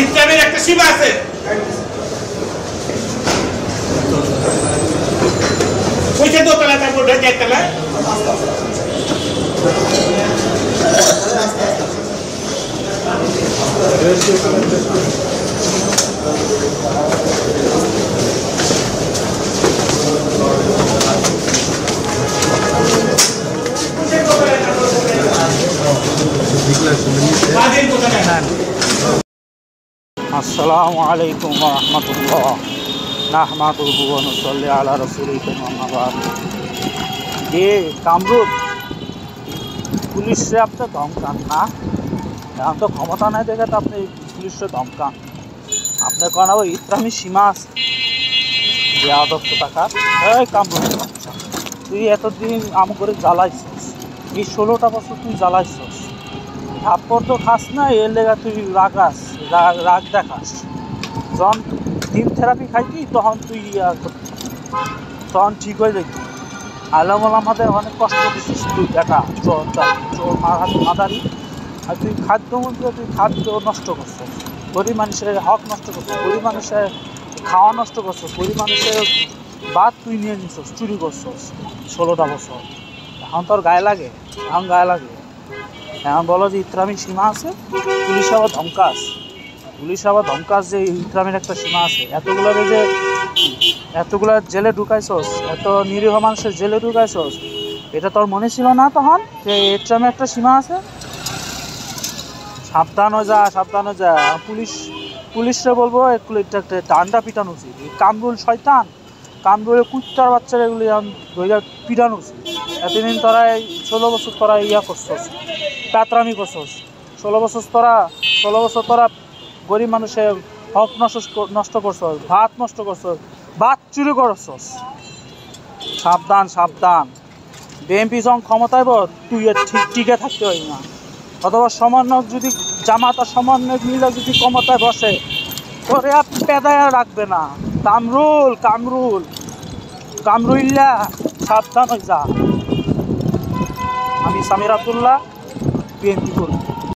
ইসলামের একটা সীমা আছে। ওইটা দোতলা তারপর চারতলায় আসসালামু আলাইকুম ওয়া রাহমাতুল্লাহ নাহমাদুহু ওয়া নুসাল্লি আলা রাসূলিহি আম্মা বা'দ। যে কামরূপ পুলিশে আপনি ধমকান না, এখন তো ক্ষমতা নাই দেখে তো আপনি পুলিশে ধমকান। আপনার কোন আবার ইসলামী সীমা আছে যে আদর্শ টাকা। এই কামরূপ তুই এতদিন আম করে জ্বালাইছিস, এই 16টা বছর তুই জ্বালাইছিস, থাপ্পড় তো খাস না, এর লেগা তুই রাগ দেখাস। যখন ডিম থেরাপি খাইতি তখন তুই তখন ঠিক হয়ে যাবি। আলামল আমাদের অনেক কষ্ট দিচ্ছিস তুই দেখা চোর মাদারি, আর তুই খাদ্য মন্ত্রী, তুই খাদ্য নষ্ট করছিস, গরিব মানুষের হক নষ্ট করছিস, গরিব মানুষের খাওয়া নষ্ট করছিস, গরিব মানুষের বাদ তুই নিয়ে নিছিস, চুরি করছিস 16টা বছর। এখন তোর গায়ে লাগে, এখন গায়ে লাগে। এখন বলো যে ইসলামী সীমা আছে, পুলিশ আবার ধমকাস, পুলিশ আবার ধমকাস যে ইসলামের একটা সীমা আছে। এতগুলা জেলে ঢুকাইছস, এত নিরীহ মানুষের জেলে ঢুকাইছস, এটা তোর মনে ছিল না তখন যে ইসলামের একটা সীমা আছে? সাবধান হয়ে যা, সাবধান হয়ে যা। পুলিশরা বলবো একটু একটা ডান্ডা পিটানো উচিত। কামরুল শয়তান, কামরুলের কুত্তার বাচ্চারা এগুলি পিটানো উচিত। এতদিন তোরা 16 বছর তোরা ইয়া করছস, প্যাতরামি করছস। 16 বছর তোরা গরিব মানুষের হক নষ্ট করছস, ভাত নষ্ট করছস, ভাত চুরি করছস। সাবধান সাবধান। বিএনপি যখন ক্ষমতায় তুই টিকে থাকতে হয় না, অথবা সমন্বয়ক যদি জামাত আর সমন্বয়ক মিলে যদি ক্ষমতায় বসে, তোরে আর পেদায় রাখবে না। কামরুল্লা সাবধান হয়ে যা। আমি সামির আব্দুল্লাহ, বিএনপি করি।